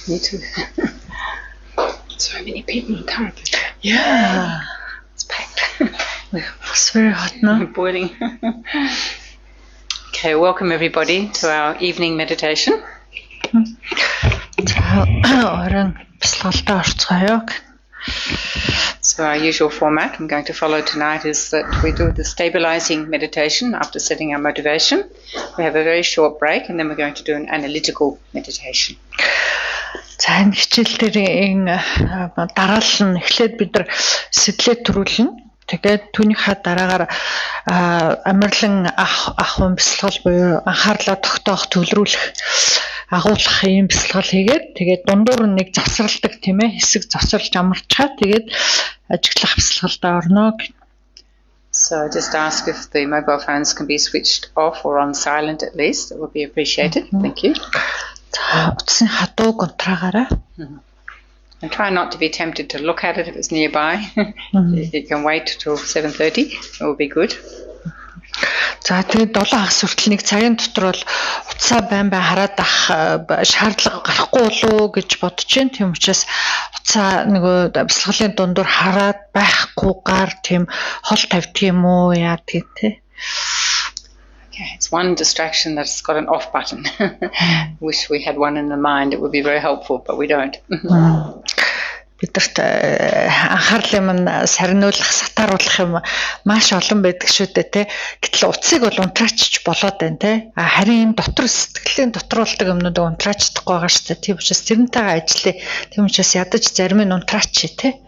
Me too. So many people in Caribou. Yeah. It's packed. It's very hot now. Boiling. Okay, welcome everybody to our evening meditation. So our usual format I'm going to follow tonight is that we do the stabilizing meditation after setting our motivation. We have a very short break and then we're going to do an analytical meditation. За энэ хичээл дээрийн дараалал нь эхлээд бид нар сэтлээ төрүүлнэ. Тэгээд түүнийхээ дараагаар амарлан ахын бясалгал буюу анхаарлаа тогтоох, төвлөрүүлэх, агуулгах ийм бясалгал хийгээд тэгээд дундуур нь нэг завсралдаг тийм ээ, хэсэг завсарлаж амарчаа тэгээд ажиглах бясалгалдаа орно. So just ask if the mobile phones can be switched off or on silent at least. That would be appreciated. Thank you. Утасны хадууг унтраагаарай. And try not to be tempted to look at it if it's nearby. You can wait till 7:30. It will be good. За тэгээд 7 хагас хүртэл нэг цагийн дотор бол утсаа байн хараад ах шаардлага гарахгүй болов гэж бодож байна. Тийм учраас утсаа нөгөө бясалгалын дундуур хараад байхгүйгээр тийм хол тавьдаг юм уу яа тийм. Okay, it's one distraction that's got an off button. Wish we had one in the mind. It would be very helpful, but we don't. Бидэрт анхаарлын мань сарниулах, сатааруулах юм маш олон байдаг шүү дээ, тэ. Гэтэл утсыг бол унтраачч болоод байна, тэ. Харин энэ дотор сэтгэлийн дотруулдаг юмнуудыг унтраачдахгүй байгаа шүү дээ. Тийм учраас тэрнтэйгээ ажиллая. Тийм учраас ядаж зарим нь унтраачи, тэ.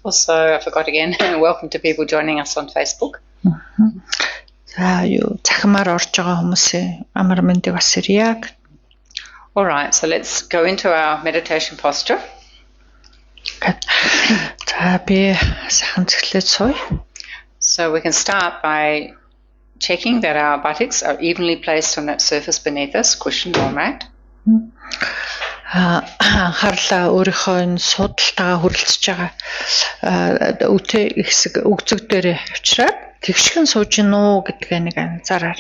Also, I forgot again. Welcome to people joining us on Facebook. За юу захимаар орж байгаа хүмүүсийн амар мэндийг бас ирье. All right, so let's go into our meditation posture. За би сайхан цэглээд сууя. So we can start by checking that our buttocks are evenly placed on that surface beneath us, cushioned or mat. Анхаарлаа өөрийнхөө энэ суудалтайгаа хүрэлцэж байгаа үтэй хэсэг өгцөг дээр авчираад тэгшгэн сууж гин үү гэдгээ нэг анзаараар.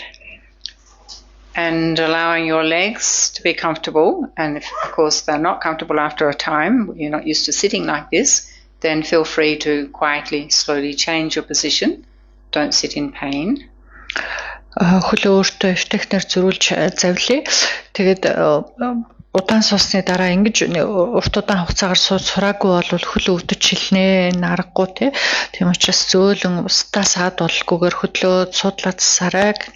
And allowing your legs to be comfortable, and if of course they're not comfortable after a time, you're not used to sitting like this, then feel free to quietly, slowly change your position. Don't sit in pain. Хөлөө өөртөө эвтэхнэр зөрүүлж завлие. Тэгээд удаан суусны дараа ингэж урт удаан хугацаагаар сураагүй бол хөл өвдөж хилнэ нарахгүй тий. Тийм учраас зөөлөн устдаа саад болгүйгээр хөдлөө судлаад сараг.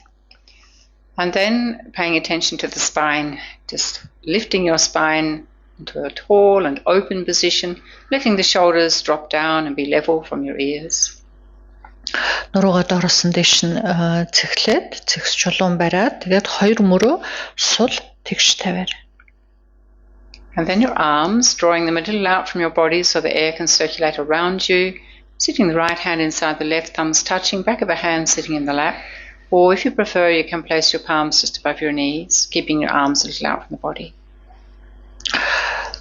And then paying attention to the spine, just lifting your spine into a tall and open position, letting the shoulders drop down and be level from your ears. Нуруугаа дооросон дэш нь цэглээд цэгс чулуун бариад тэгээд хоёр мөрөө сул тэгш тавиар. And then your arms, drawing them a little out from your body so the air can circulate around you, sitting the right hand inside the left, thumbs touching, back of the hand sitting in the lap. Or if you prefer, you can place your palms just above your knees, keeping your arms a little out from the body.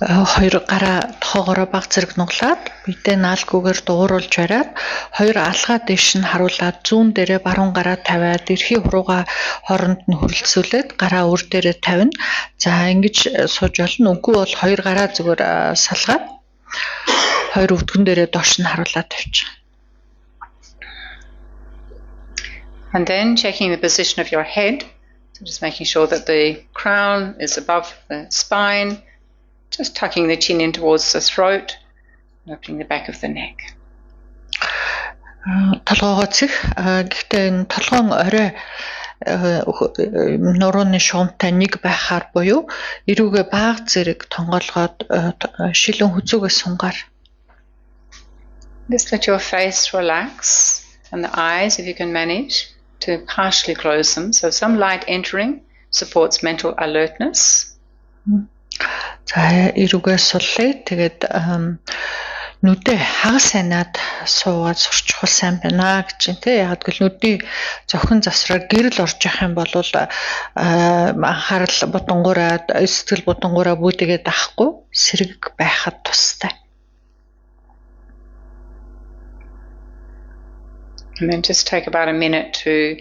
Хоёр гараа тоогоороо баг зэрэг нуглаад бидээ наалгүйгээр дууруулж бариад хоёр алгаа дэш нь харуулад зүүн дээрээ баруун гараа тавиад эрхий хурууга хооронд нь хөрөлцүүлээд гараа өөр дээрээ тавина. За ингэж сууж болно. Үгүй бол хоёр гараа зүгээр салгаад хоёр өвдгөн дээрээ доош нь харуулад тавьчих. And then checking the position of your head, so just making sure that the crown is above the spine, just tucking the chin in towards the throat, and opening the back of the neck. Толгоогоо цэх. Гэхдээ энэ толгоон орой нурууны шуумтай нэг байхаар буюу эрүүгээ баг зэрэг тонгоолгоод шилэн хүзүүгээ сунгаар. Just let your face relax and the eyes, if you can manage, to partially close them. So some light entering supports mental alertness. За эрүүгээ суллаа. Тэгээд нүдээ хагас санаад суугаад сурчихвал сайн байна гэж байна те. Яг л нүдний зохин завсраар гэрэл орж явах юм бол анхаарал бодонгороо сэтгэл бодонгороо бүүдэгээд авахгүй сэрэг байхад тустай. And then just take about a minute to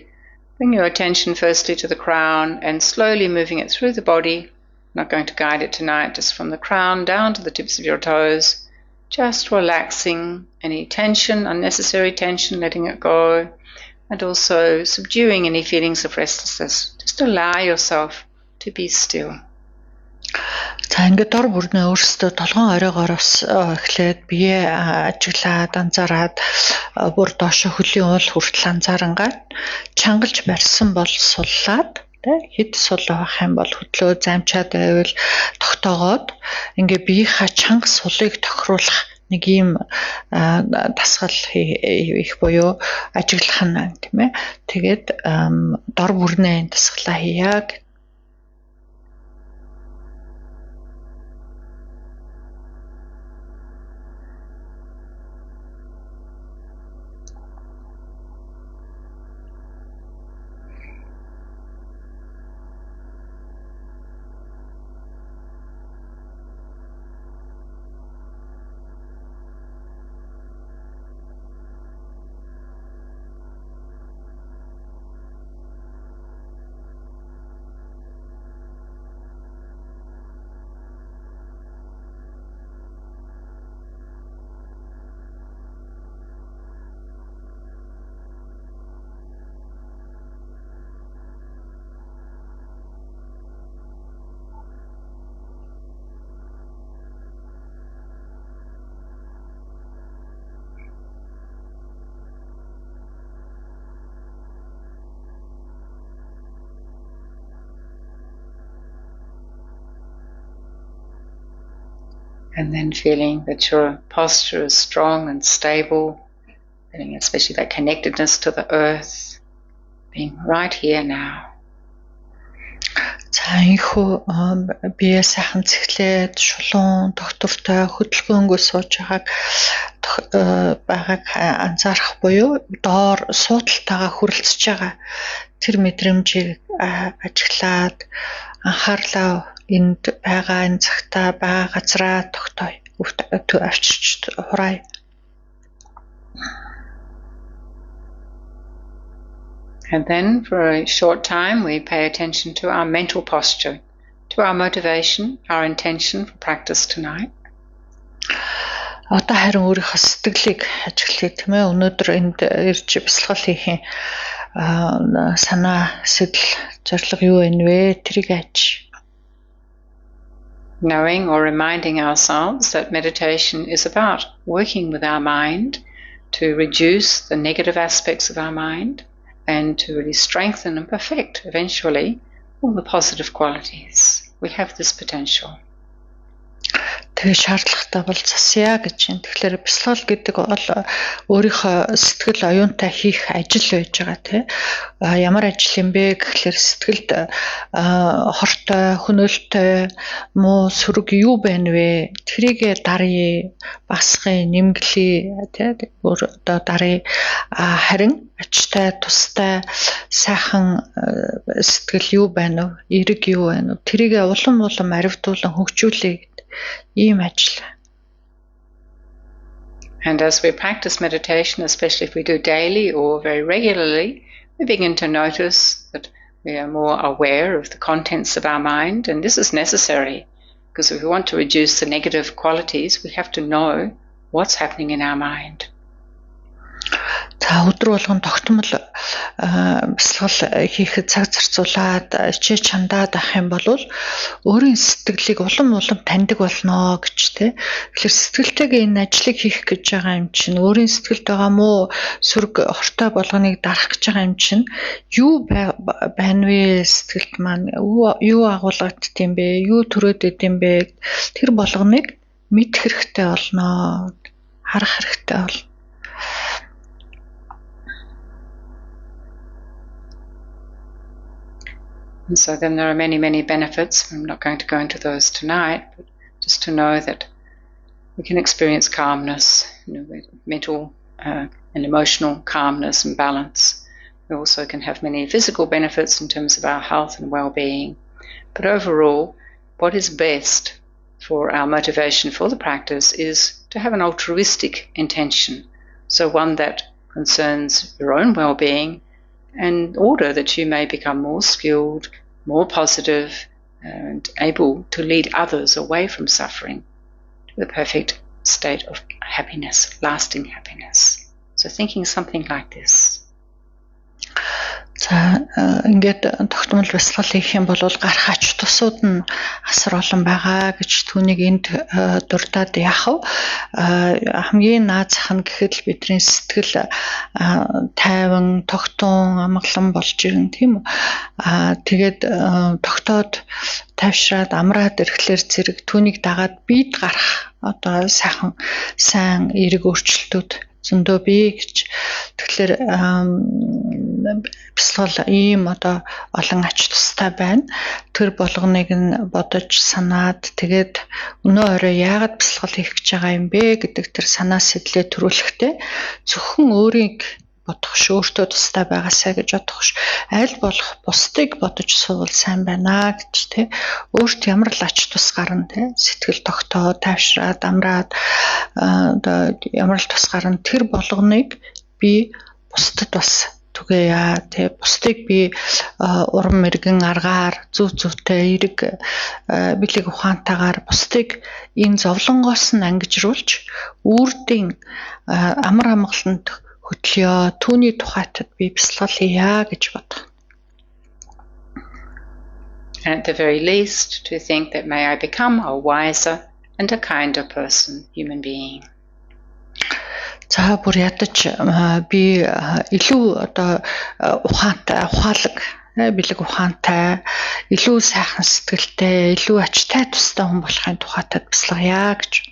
bring your attention firstly to the crown and slowly moving it through the body, I'm not going to guide it tonight, just from the crown down to the tips of your toes, just relaxing any tension, unnecessary tension, letting it go, and also subduing any feelings of restlessness. Just allow yourself to be still. За ингээд дор бүрнээ өөрсдөө толгоон оройгоор бас эхлээд бие ажиглаад анзаараад бүр доошо хөлийн уул хүртэл анзаарангаад чангалж барьсан бол суллаад хэд сул авах юм бол хөдлөө замчаад байвал тогтоогоод ингээ биеийнхаа чанга сулыг тохируулах нэг ийм дасгал хийх буюу ажиглах нь тийм ээ. Тэгээд дор бүрнээ дасгалаа хийя. And then feeling that your posture is strong and stable, feeling especially that connectedness to the earth, being right here now. За ийхүү бие сайхан цэглээд шулуун доктортой хөдөлгөөнгөө сууж байгааг анзаарах буюу доор суудалтайгаа хүрэлцэж байгаа тэр мэдрэмжийг ажиглаад анхаарлаа энд байгаа энэ цагтаа байгаа газраа тогтоё. Авчирч хураа. And then for a short time we pay attention to our mental posture, to our motivation, our intention for practice tonight. Одоо харин өөрийнхөө сэтгэлийг ажиглая тийм ээ. Өнөөдөр энд ирж бясалгал хийх санаа сэтэл зорилго юу вэ нэ? Тэрийг аж. Knowing or reminding ourselves that meditation is about working with our mind to reduce the negative aspects of our mind and to really strengthen and perfect eventually all the positive qualities. We have this potential. Тэгээ шаардлагатай бол засъя гэж байна. Тэгэхээр бясалгал гэдэг бол өөрийнхөө сэтгэл оюунтай хийх ажил байж байгаа тийм. Ямар ажил юм бэ гэхлээр сэтгэлд хортой, хөнөөлтөй, муу сүрэг юу байна вэ? Тэрийг даръя, басгын, нэмгэлээ тийм. Одоо даръя. Харин ачтай, тустай, сайхан сэтгэл юу байна вэ? Эрэг юу байна вэ? Тэрийг улам аривдуулан хөгжүүлээ. And as we practice meditation, especially if we do daily or very regularly, we begin to notice that we are more aware of the contents of our mind, and this is necessary because if we want to reduce the negative qualities, we have to know what's happening in our mind. За өдөр болгон тогтмол бясалгал хийхэд цаг зарцуулаад хичээж чандаад авах юм бол өөрийн сэтгэлийг улам таньдаг болно гэж тий. Тэгэхээр сэтгэлтэйгээ энэ ажлыг хийх гэж байгаа юм чинь өөрийн сэтгэлд байгаа муу сүрэг хортой болгоныг дарах гэж байгаа юм чинь юу байна вэ сэтгэлд маань юу агуулгадд юм бэ? Юу төрөөд идэм бэ? Тэр болгоныг мэдэх хэрэгтэй болно. Харах хэрэгтэй болно. And so then there are many, many benefits. I'm not going to go into those tonight, but just to know that we can experience calmness, mental and emotional calmness and balance. We also can have many physical benefits in terms of our health and well-being. But overall, what is best for our motivation for the practice is to have an altruistic intention. So one that concerns your own well-being in order that you may become more skilled, more positive, and able to lead others away from suffering to the perfect state of happiness, lasting happiness. So thinking something like this. За ингээд тогтмол бясалгал хийх юм бол гарах ач тусууд нь асар олон байгаа гэж түүнийг энд дурдаад яах вэ? Хамгийн наад зах нь гэхэд л бидний сэтгэл тайван, тогтун, амгалан болж ирнэ тийм үү? Тэгээд тогтоод тавшраад амраад ирэхлээр зэрэг түүнийг дагаад бид гарах одоо сайн эерэг өөрчлөлтүүд зөндөө бий гэж. Тэгэхээр бясалгал ийм одоо олон ач тустай байна. Тэр болгоныг нь бодож санаад тэгээд өнөө орой яагаад бясалгал хийх гэж байгаа юм бэ гэдэг тэр санаа сэтлээ төрүүлэхдээ зөвхөн өөрийг бодох ш, өөртөө тустай байгаасаа гэж бодох ш. Аль болох бусдыг бодож суувал сайн байна гэж тий. Өөрт ямар л ач тус гарна тий. Сэтгэл тогтоо, тайвшраад, амраад одоо ямар л тус гарна тэр болгоныг би бусдад бас түгээе тий. Бусдыг би урам мэргэн аргаар зүв зүвтэй эерэг бэлэг ухаантайгаар бусдыг энэ зовлонгоос нь ангижруулж үрдийн амар амгаланд хөтлөё. Түүний тухайтад би бясалгал хийя гэж бодох. And at the very least, to think that may I become a wiser and a kinder person, human being. За бүр ядаж би илүү одоо ухаалаг бэлэг ухаантай, илүү сайхан сэтгэлтэй, илүү ачтай тустай хүн болохын тухайтад бясалгая гэж.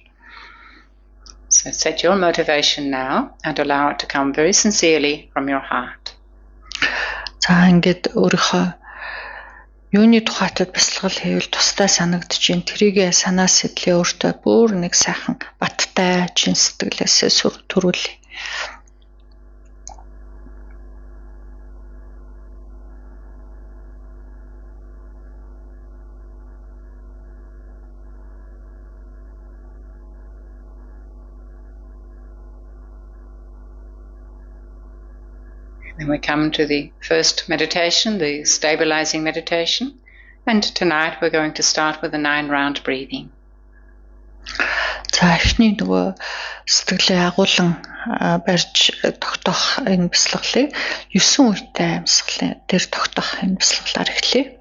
So set your motivation now and allow it to come very sincerely from your heart. За ингээд өөрийнхөө юуны тухайтад бясалгал хийвэл тустай санагдаж ин тэрийгэ санаа сэтлээ өөртөө бүр нэг сайхан баттай чин сэтгэлээсээ төрүүлээ. Then we come to the first meditation, the stabilizing meditation. And tonight we're going to start with the 9-round breathing. За эхний нөгөө сэтгэлээ агуулan барьж тогтоох энэ бясалгалыг 9 үетэй бясалгалын дээр тогтоох энэ бясалгалаар эхлэе.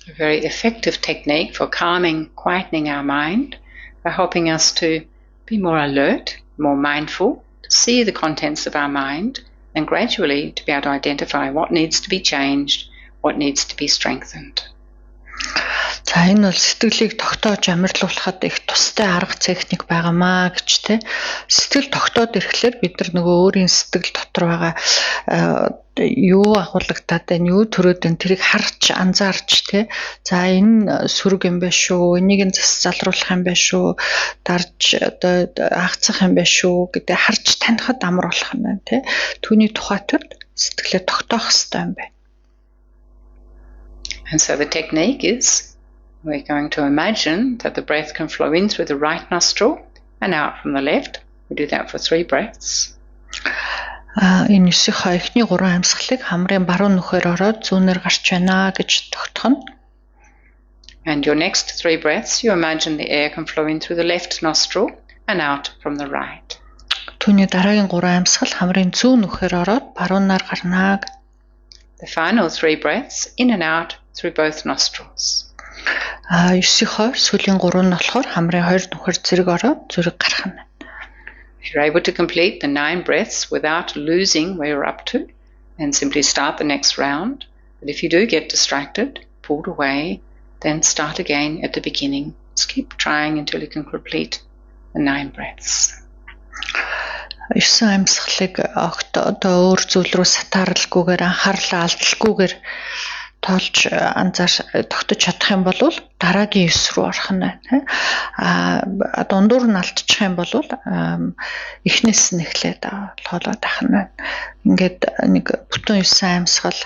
A very effective technique for calming, quietening our mind by helping us to be more alert, more mindful, to see the contents of our mind, and gradually to be able to identify what needs to be changed, what needs to be strengthened. За энэ бол сэтгэлийг тогтоож амарлуулахад их тустай арга техник байгаамаа гэж те. Сэтгэл тогтоод ирэхлээр бид нар нөгөө өөрийн сэтгэл дотор байгаа юу агуулгатаад байна, юу төрөөд байна тэрийг харж анзаарч те. За энэ сүрэг юм байна шүү, энийг нь залруулах юм байна шүү, дарж одоо хагацах юм байна шүү гэдэг харж танихад амар болох юм байна те. Түүний тухайтад сэтгэлээ тогтоох хэрэгтэй юм байна. And so the technique is we're going to imagine that the breath can flow in through the right nostril and out from the left. We do that for 3 breaths. Энэ эхний 3 амьсгалыг хамрын баруун нүхээр ороод зүүнээр гарч байна гэж тогтоно. And your next 3 breaths, you imagine the air can flow in through the left nostril and out from the right. Түүний дараагийн 3 амьсгал хамрын зүүн нүхээр ороод баруунаар гарна. The final 3 breaths in and out through both nostrils. 9-ийнхоор сүүлийн 3 нь болохоор хамрын 2 нүхэр зэрэг ороод зүрэг гарах нь. If you're able to complete the 9 breaths without losing where you're up to, then simply start the next round. But if you do get distracted, pulled away, then start again at the beginning. Just keep trying until you can complete the 9 breaths. 9 амьсгалыг одоо өөр зүйл рүү сатааралгүйгээр анхаарлаа алдалгүйгээр тоолж анзаар тогтож чадах юм бол дараагийн 9 рүү орох нь байна. Дундуур нь алдчих юм бол эхнээс нь эхлээд тоолоод авах нь байна. Ингээд нэг бүтэн 9 амьсгал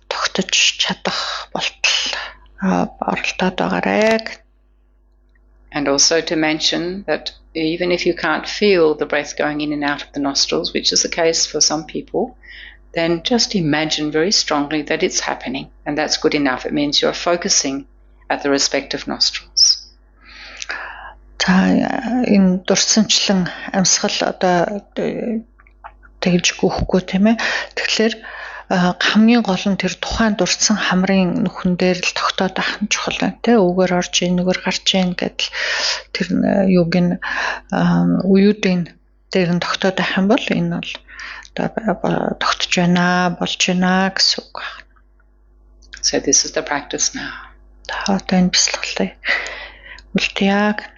тогтож чадах болтол оролдоод байгаарай. And also to mention that even if you can't feel the breath going in and out of the nostrils, which is the case for some people, then just imagine very strongly that it's happening, and that's good enough. It means you're focusing at the respective nostrils. За энэ дурсамжлан амьсгал одоо тэгж гүхгүй тийм ээ. Тэгэхээр хамгийн гол нь тэр тухайн дурдсан хамрын нүхэн дээр л тогтоод ах нь чухал байна те. Үгээр орж ийн, нүгээр гарч ийн гэдэл тэр юуг нь уюудын дээр нь тогтоод ах юм бол энэ бол одоо тогтож байна, болж байна гэсэн үг байна. So this is the practice now. Та одоо энэ бясалгалыг үлдээе.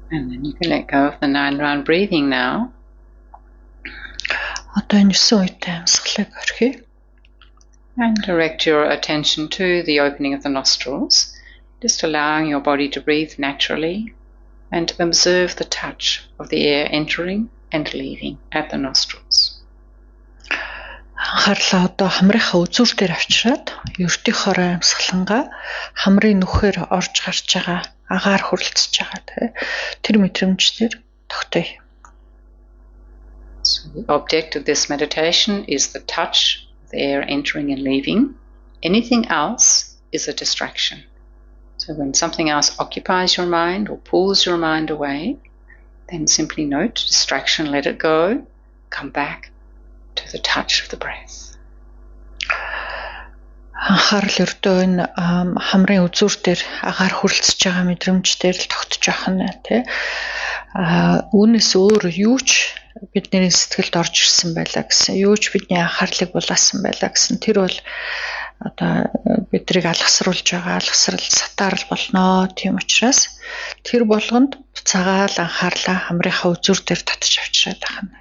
And then you can let go of the 9-round breathing now. Одоо энэ 9 үетэй амьсгалыг орхиё. And direct your attention to the opening of the nostrils, just allowing your body to breathe naturally and observe the touch of the air entering and leaving at the nostrils. Анхаарлаа одоо хамрынхаа үзүүр дээр авчираад ердийн хорой амьсгалангаа хамрын нүхээр орж гарч байгаа агаар хүрэлцэж байгаа тэр мэдрэмжээр тогтъё. So the object of this meditation is the touch of the air entering and leaving. Anything else is a distraction. So when something else occupies your mind or pulls your mind away, then simply note distraction, let it go, come back to the touch of the breath. Анхаарал өртөө энэ хамрын үзүүр дээр агаар хүрэлцэж байгаа мэдрэмжээр л тогтож явах нь тий. Үүнээс өөр юу ч бидний сэтгэлд орж ирсэн байлаа гэсэн, юу ч бидний анхаарлыг булаасан байлаа гэсэн тэр бол одоо бидрийг алгасруулж байгаа алгасрал сатаарл болноо. Тийм учраас тэр болгонд цагаал анхаарлаа хамрынхаа үзүүр дээр татж авчираад байгаа юм.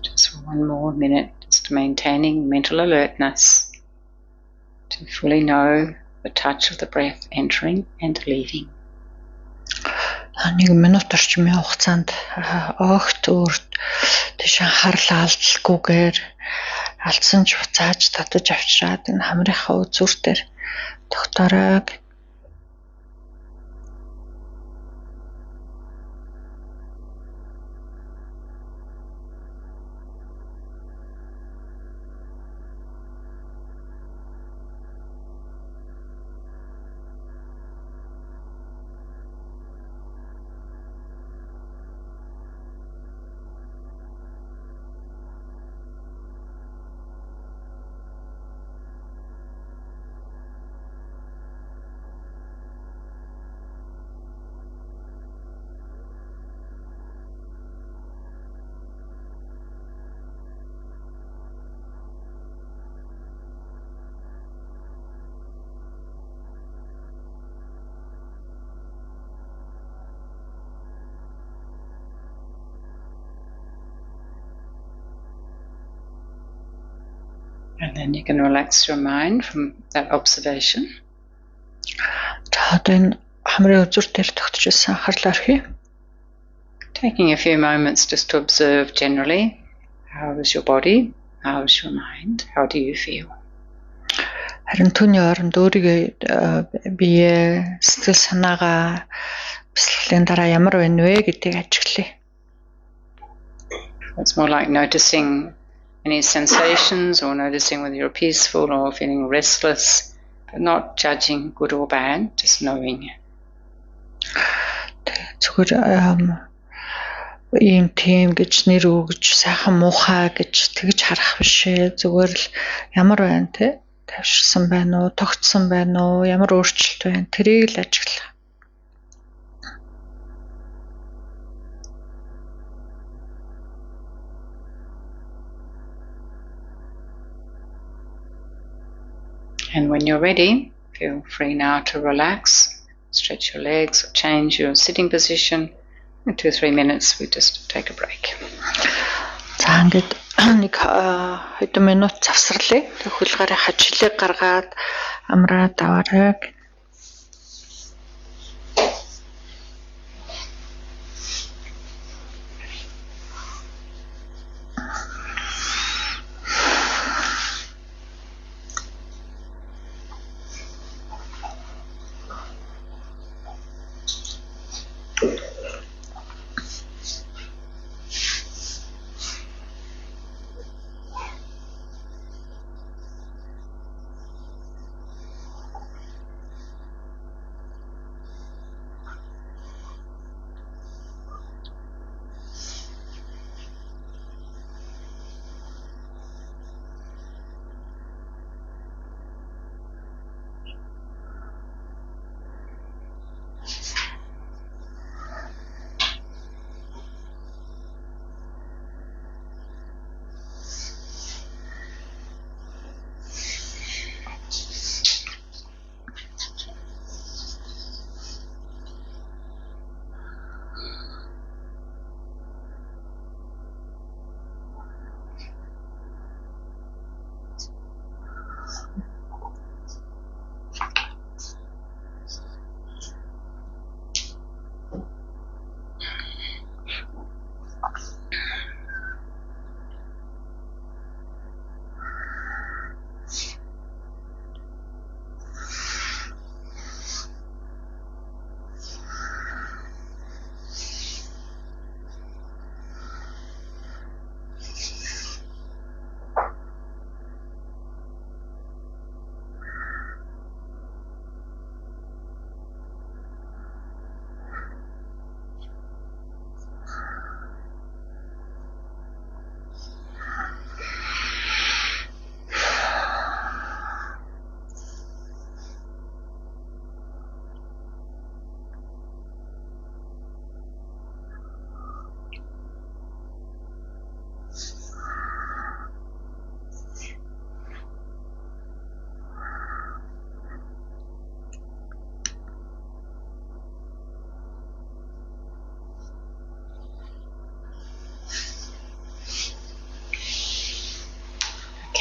Just for one more minute, just maintaining mental alertness to fully know the touch of the breath entering and leaving. 1 минут орчмын хугацаанд огт өөрт тийш анхаарлаа алдалгүйгээр алдсан ч буцааж татаж авчираад энэ хамрынхаа үзүүртээр тогтоорой. And then you can relax your mind from that observation. За одоо энэ хамрын үзүүртэл тогтчихсан анхаарлаа орхив. Taking a few moments just to observe generally, how is your body, how is your mind, how do you feel? Харин түүний оронд өөрийгөө бие сэтгэл санаагаа бясалгалын дараа ямар байна вэ гэдгийг ажиглая. It's more like noticing any sensations or noticing whether you're peaceful or feeling restless, but not judging good or bad, just knowing. Зүгээр ийм тийм гэж нэр өгж сайхан муухай гэж тэгж харах бишээ. Зүгээр л ямар байна те? Тавширсан байна уу, тогтсон байна уу, ямар өөрчлөлт байна тэрийг л ажиглах. And when you're ready, feel free now to relax, stretch your legs or change your sitting position. In 2-3 minutes we just take a break. За ингээд нэг 2 минут завсарлаа. Тэг хөлгөөрийн хажилыг гаргаад амраад аваарай.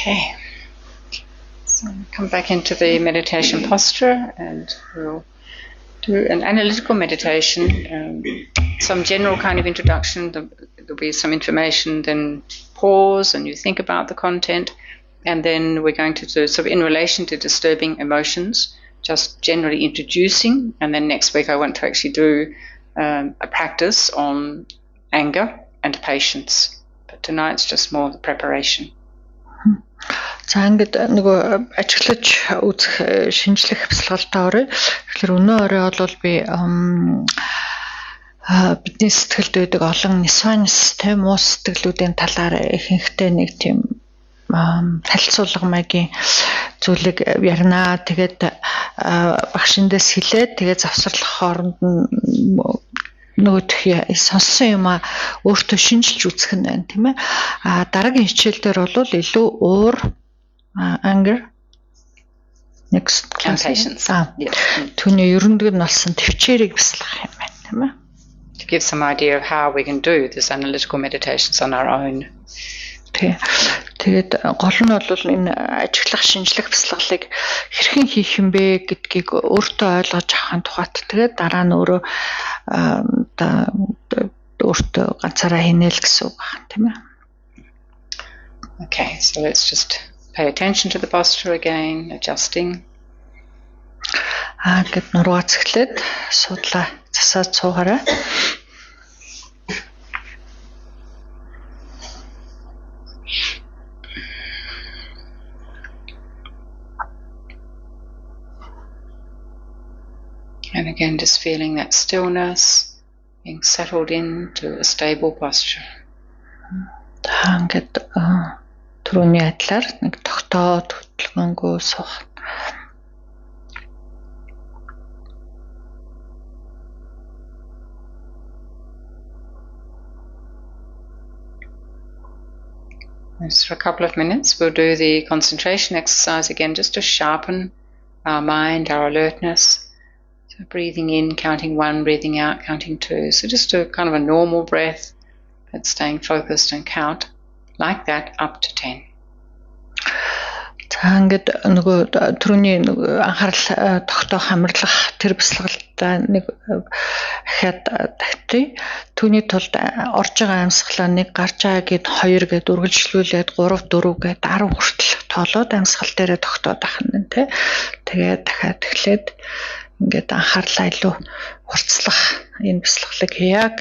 Okay, so come back into the meditation posture and we'll do an analytical meditation, some general kind of introduction, there'll be some information, then pause and you think about the content, and then we're going to do sort of in relation to disturbing emotions, just generally introducing, and then next week I want to actually do a practice on anger and patience, but tonight's just more the preparation. За ингээд нөгөө ажиглаж үзэх шинжлэх бясалгалтай орой. Тэгэхээр өнөө орой бол би бидний сэтгэлд байдаг олон нисванс тэ муу сэтгэлүүдийн талаар ихэнхдээ нэг тийм танилцуулга маягийн зүйлийг ярина. Тэгээд багшиндээс хэлээд тэгээд завсарлах хооронд нөгөө сонссон юм өөртөө шинжилж үзэх нь байна тийм ээ. Дараагийн хичээл дээр бол илүү уур anger next patience. Түүний ерөндөг нь болсон төвчээрийг бясалгах юм байна тийм ээ. To give some idea of how we can do this analytical meditations on our own. Тэгээд гол нь бол энэ ажиглах, шинжлэх бяцлаглыг хэрхэн хийх юм бэ гэдгийг өөртөө ойлгож авахын тухайд тэгээд дараа нь өөрөө өөртөө ганцаараа хийнэ л гэсэн үг байна, тийм ээ. Okay, so let's just pay attention to the posture again, adjusting. Гэт нуруугаа цэглээд судлаа засаад суугаарай. And again, just feeling that stillness, being settled into a stable posture. Ингээд түрүүний адилаар нэг тогтоод хөдөлгөөнгөө суух. Just for a couple of minutes, we'll do the concentration exercise again, just to sharpen our mind, our alertness. So breathing in, counting 1, breathing out, counting 2. So just a kind of a normal breath, but staying focused and count like that up to 10. За ингээд нөгөө түрүүний анхаарал тогтоох хамарлах тэр бяцлагалтай нэг ахаад тавьтыг түүний тулд орж байгаа амьсгалаа нэг гарч байгаа гэд 2 гэд үргэлжлүүлээд 3 4 гэд 10 хүртэл тоолоод амьсгал дээрээ тогтоод ах нь тий. Тэгээд дахиад эхлээд ингээд анхаарлаа илүү хурцлах энэ бяцлаглыг хийя.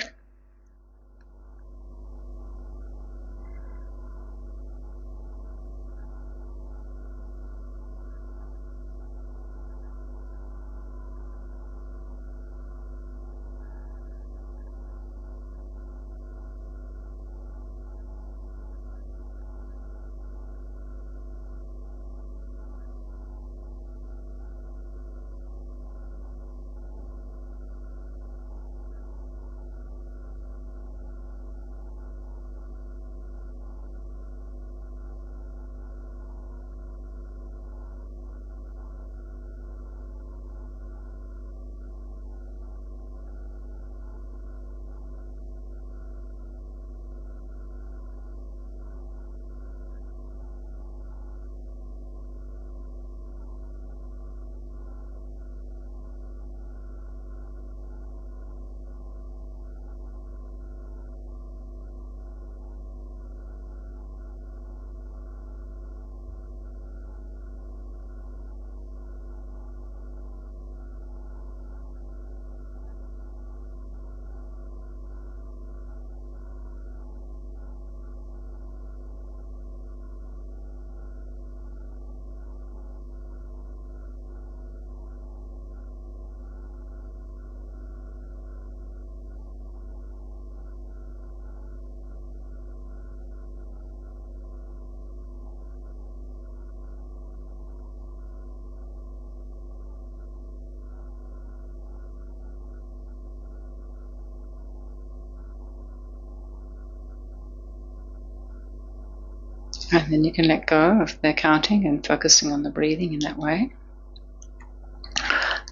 And then you can let go of the counting and focusing on the breathing in that way.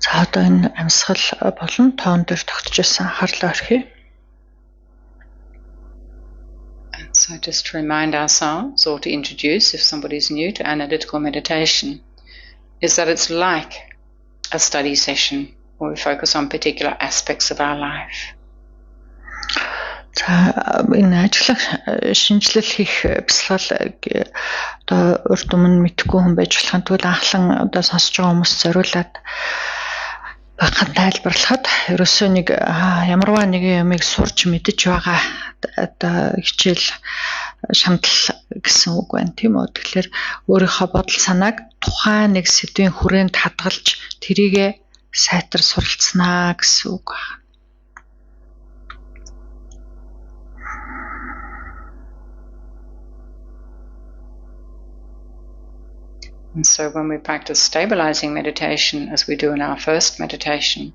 За одоо энэ амьсгал болон тоон дээр тогтчихсан анхаарлаа орхиё. And so just to remind ourselves or to introduce if somebody's new to analytical meditation is that it's like a study session where we focus on particular aspects of our life. За энэ ажлах шинжилэл хийх бяцлал одоо урд өмнө мэдхгүй хүн байж болох нь тэгвэл анхлан одоо сонсож байгаа хүмүүс зориулаад багахан тайлбарлахад ерөөсөө нэг ямарваа нэгэн юмыг сурч мэдэж байгаа одоо хичээл шамтал гэсэн үг байна тийм үү. Тэгэхээр өөрийнхөө бодол санааг тухайн нэг сэдвийн хүрээнд хадгалж тэрийгэ сайтар суралцнаа гэсэн үг байна. And so when we practice stabilizing meditation, as we do in our first meditation,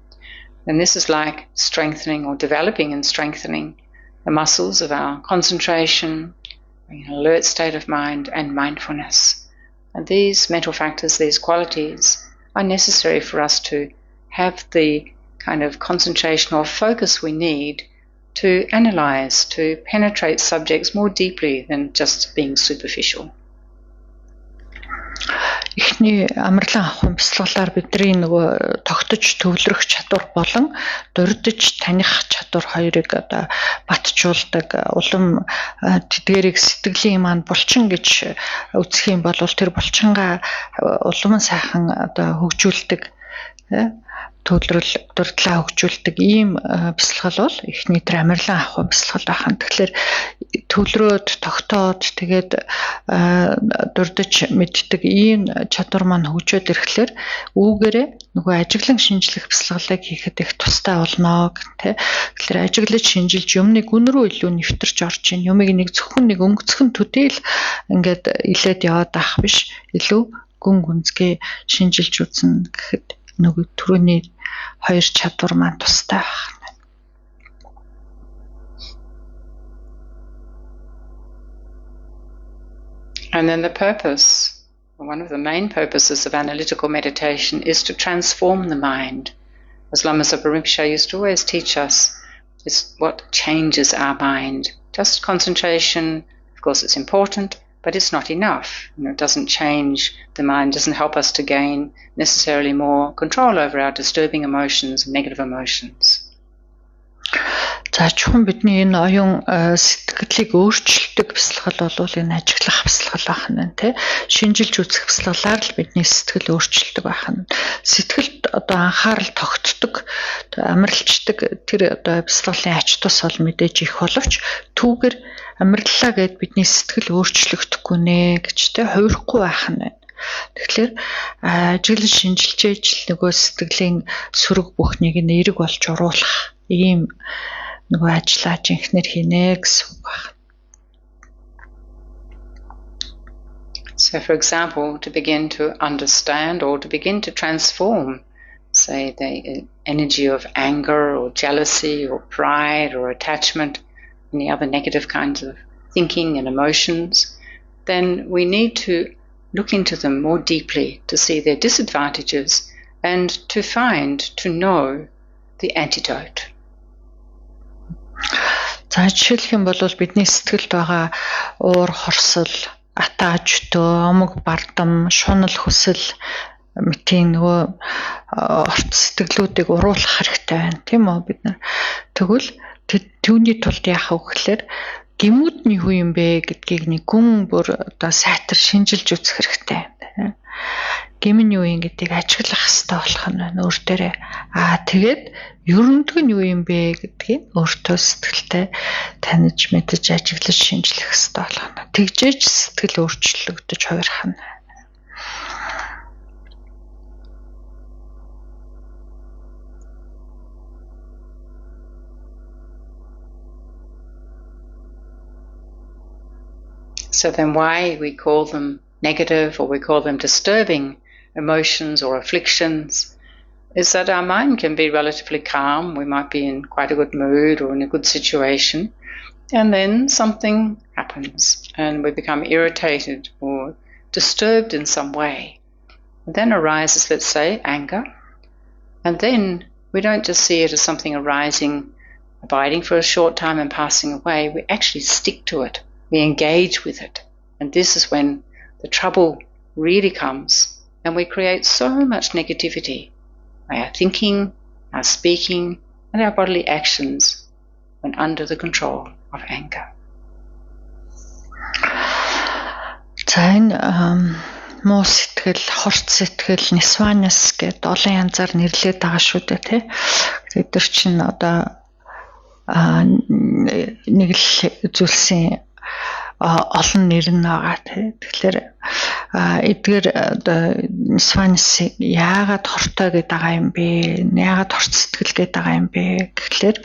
then this is like strengthening or developing and strengthening the muscles of our concentration, an alert state of mind, and mindfulness. And these mental factors, these qualities, are necessary for us to have the kind of concentration or focus we need to analyze, to penetrate subjects more deeply than just being superficial. Эхний амарлан авах бяцлаглаар бидний нөгөө тогтож төвлөрөх чадвар болон дурдж таних чадвар хоёрыг одоо батжуулдаг улам тэдгэрийг сэтгэлийн маань булчин гэж үзэх юм бол тэр булчингаа улам сайхан одоо хөгжүүлдэг төлрөл дурдлаа хөгжүүлдэг ийм бяцлал бол эхний тэр амарлан авах бяцлал байхan. Тэгэхээр төвлөрөөд тогтоод тэгээд дурдж мэддэг ийм чадвар маань хөгжөөд ирэхлээр үүгээрээ нөгөө ажиглан шинжлэх бяцлаглыг хийхэд их тустай болно гэх тэгэхээр ажиглаж шинжилж юмныг гүн рүү илүү нэвтэрч орж ийн юмыг нэг зөвхөн нэг өнгөцхөн төдийл ингээд илээд яваад ах биш илүү гүн гүнзгий шинжилж үзнэ гэхэд нөгөө түрүүний хоёр чадвар маань тустай байна. And then the purpose, one of the main purposes of analytical meditation is to transform the mind. As Lama Zopa Rinpoche used to always teach us, it's what changes our mind. Just concentration, of course it's important, but it's not enough. It doesn't change the mind, doesn't help us to gain necessarily more control over our disturbing emotions and negative emotions. За чухам бидний энэ оюун сэтгэлийг өөрчилдөг бяцлал бол энэ ажиглах бяцлал байна тий. Шинжилж үзэх бяцлаглаар л бидний сэтгэл өөрчилдөг байна. Сэтгэлд одоо анхаарал тогтдог, амарлчдаг тэр одоо бяцлаглын ач тус бол мэдээж их боловч түүгээр амарлаа гэд бидний сэтгэл өөрчлөгдөхгүй нэ гэж тий хувирахгүй байх нь. Тэгэхээр ажиглаж шинжилж ижил нөгөө сэтгэлийн сөрөг бүхнийг нэрэг болж оруулах ийм нөгөө ажиллаа жинхнэр хийнэ гэсэн үг байна. So for example, to begin to understand or to begin to transform, say, the energy of anger or jealousy or pride or attachment, any other negative kinds of thinking and emotions, then we need to look into them more deeply to see their disadvantages and to know the antidote. За жишээлх юм бол бидний сэтгэлд байгаа уур хорсол, атаажтөө, омог бардам, шунал хүсэл мэтийн нөгөө орц сэтгэлүүдийг уруулах хэрэгтэй байна. Тийм үү бид нар. Тэгвэл түүний тулд яах вэ гэхээр гэмүүд нь юу юм бэ гэдгийг нэг гүн бүр одоо сайтар шинжилж үзэх хэрэгтэй байна. Гэм нь юу юм гэдгийг ажиглах хэрэгтэй болох нь байна өөр дээрээ. Тэгээд ерөндөг нь юу юм бэ гэдгийг өөртөө сэтгэлтэй таних мэдэж ажиглаж шинжлэх хэрэгтэй болох нь. Тэгжээж сэтгэл өөрчлөгдөж хувирах нь. So then why we call them negative or we call them disturbing emotions or afflictions is that our mind can be relatively calm. We might be in quite a good mood or in a good situation, and then something happens and we become irritated or disturbed in some way. And then arises, let's say, anger, and then we don't just see it as something arising, abiding for a short time and passing away. We actually stick to it. We engage with it. And this is when the trouble really comes and we create so much negativity by our thinking, our speaking, and our bodily actions when under the control of anger. За энэ муу сэтгэл, хорт сэтгэл, нисванас гэдэг олон янзаар нэрлээд байгаа шүү дээ тий. Эдгээр чинь одоо нэг л зүйлсийн олон нэр нь байгаа тий. Тэгэхээр эдгээр нисванас яагаад хортой гэдэг байгаа юм бэ? Яагаад хорт сэтгэл гэдэг байгаа юм бэ? Тэгэхээр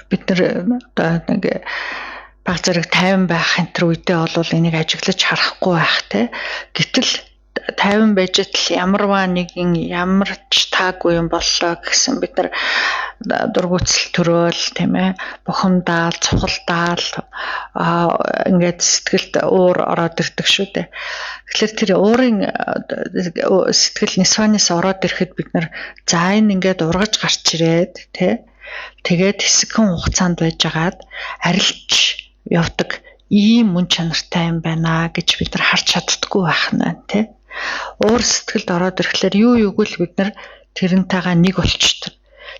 бид нар одоо нэг баг зэрэг 50 байх энэ төр үедээ бол энийг ажиглаж харахгүй байх те. Гэтэл 50 байж тал ямарваа нэгэн ямар ч таагүй юм боллоо гэсэн бид нар дургуутсал төрөөл тийм ээ бухимдаал цухалдаал ингээд сэтгэлд уур ороод ирдэг шүү дээ. Тэгэхээр тэр уурын сэтгэл нисванаас ороод ирэхэд бид нар за энэ ингээд ургаж гарч ирээд тий Тэгээд хэсэгхэн хугацаанд байжгаад арилж явдаг ийм мөн чанартай юм байна гэж бид нар харж чаддаггүй байх нь байна тий. Уур сэтгэлд ороод ирэхлээр юуг л бид нар тэрнтэйгээ нэг болчдөг.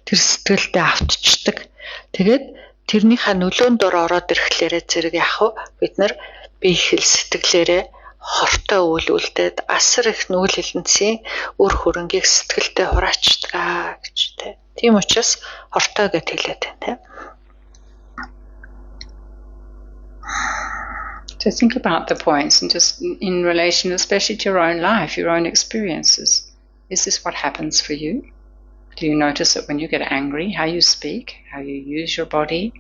Тэр сэтгэлдээ автчихдаг. Тэгээд тэрнийхээ нөлөөнд ороод ирэхлээрээ зэрэг яах вэ? Бид нар бие хэл сэтгэлээрээ хортой үйл үлдээд асар их нүүл хэлэнцийн үр хөрөнгийг сэтгэлдээ хураачдаг гэж тий. Тийм учраас хортой гэж хэлээд байна тий. To think about the points and just in relation especially to your own life, your own experiences. Is this what happens for you? Do you notice it when you get angry, how you speak, how you use your body?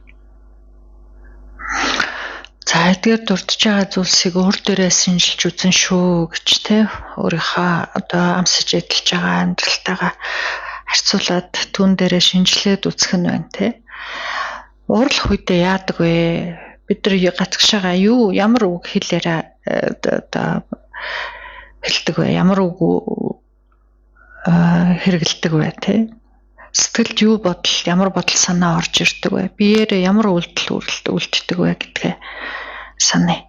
За эдгээр дурдж байгаа зүйлсийг өөр дээрээ шинжилж үзэн шүү гэж те өөрийнхөө одоо амсаж эдэлж байгаа амьдралтайгаа харьцуулаад түн дээрээ шинжилээд үзэх нь байна те. Уурлах үедээ яадаг вэ? Бид нар гацгшаага юу ямар үг хэлээрээ одоо хэлдэг вэ? Ямар үг хэрэгэлдэг вэ те? Сэтгэлд юу бодол, ямар бодол санаа орж ирдэг вэ? Биеэрээ ямар үйлдэл үлддэг вэ гэдгээ санаа.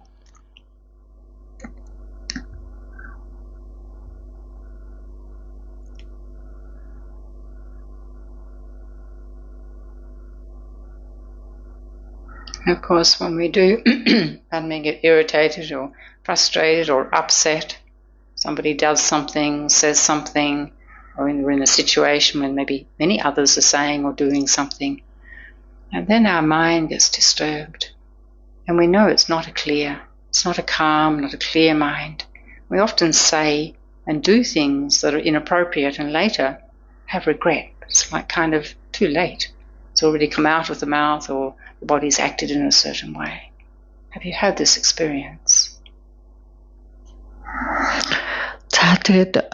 Of course, when we do get irritated or frustrated or upset, somebody does something, says something, or we're in a situation when maybe many others are saying or doing something, and then our mind gets disturbed. And we know it's not a calm, not a clear mind. We often say and do things that are inappropriate and later have regret. It's like kind of too late. It's already come out of the mouth or the body's acted in a certain way. Have you had this experience? За тэгээд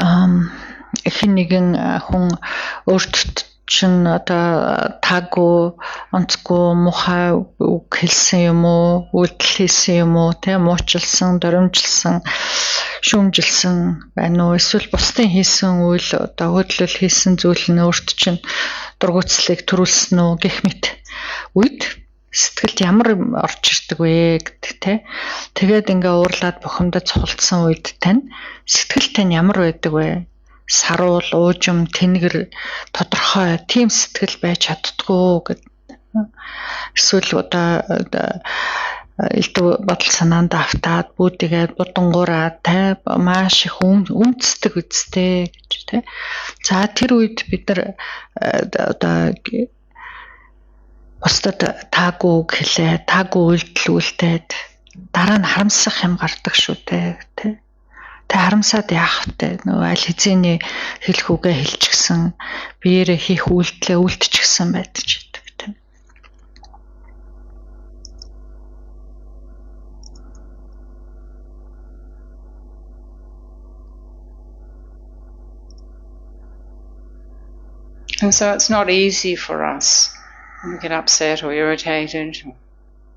эхний нэгэн хүн өөртөө чин одоо таагүй онцгүй мухай үг хэлсэн юм уу, үйлдэл хийсэн юм уу, тэ муучлсан, доромжилсан, шүүмжилсэн байна уу, эсвэл бусдын хийсэн үйл одоо хөдлөл хийсэн зүйл нь өөрт чинь дургуутслыг төрүүлсэн үү гэх мэт үед сэтгэлд ямар орж ирдэг вэ гэдэг тэ. Тэгээд ингээ уурлаад бухимдад цухалдсан үед тань сэтгэл тань ямар байдаг вэ? Саруул, уужим, тэнгэр тодорхой тийм сэтгэл байж чаддгүй гэд. Эсвэл одоо элдв бодол санаанд автаад бүүдигээд будангуураа тэ маш их өмцдөг үстэй гэж тэ. За тэр үед бид нар одоо бусдад таагүй хэлээ, таагүй үйлдэлүүлээд дараа нь харамсах юм гардаг шүү дээ тэ. Тэ харамсаад яах вэ? Нөгөө аль хэзээний хэлэх үгээ хэлчихсэн, биеэрээ хийх үйлдэлээ үлдчихсэн байдаг тийм. And so it's not easy for us when we get upset or irritated, or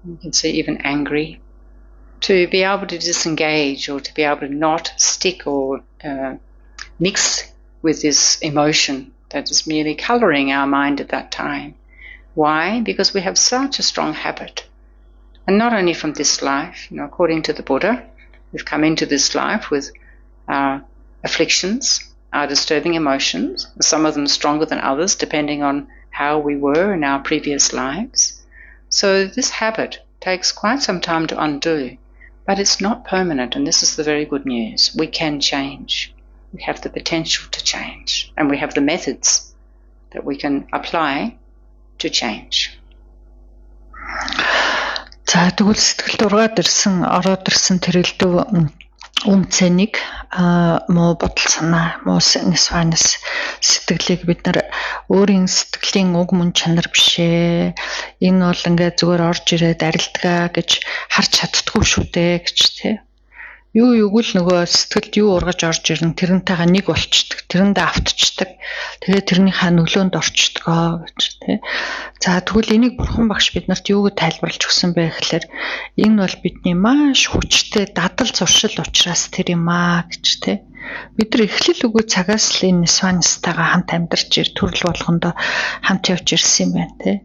you can see even angry, to be able to disengage or to be able to not stick or mix with this emotion that is merely colouring our mind at that time. Why? Because we have such a strong habit. And not only from this life, according to the Buddha, we've come into this life with our afflictions, our disturbing emotions, some of them stronger than others depending on how we were in our previous lives. So this habit takes quite some time to undo. But it's not permanent, and this is the very good news. We can change. We have the potential to change, and we have the methods that we can apply to change. За тэгвэл сэтгэлд ороод ирсэн тэр элдв үнцэнийг муу бодол санаа, муу нэсванс сэтгэлийг бид нар өөрийн сэтгэлийн уг мөн чанар бишээ. Энэ бол ингээд зүгээр орж ирээд арилдгаа гэж харж чаддгүй шүү дээ гэж тий. Юу юуг л нөгөө сэтгэлд юу ургаж орж ирэн тэрнтэйгээ нэг болчдөг. Тэрэндээ автчихдаг. Тэгээ тэрнийхээ нөлөөнд орчдгоо гэж тий. За тэгвэл энийг бурхан багш биднэрт юуг тайлбарлаж өгсөн бэ гэхээр энэ бол бидний маш хүчтэй дадал зуршил учраас тэр юм аа гэж тий. Бид нар эхлэл үгүй цагаас л энэ Нисванистайгаа хамт амьдарч төрөл болгондоо хамт явж ирсэн юм байна тий.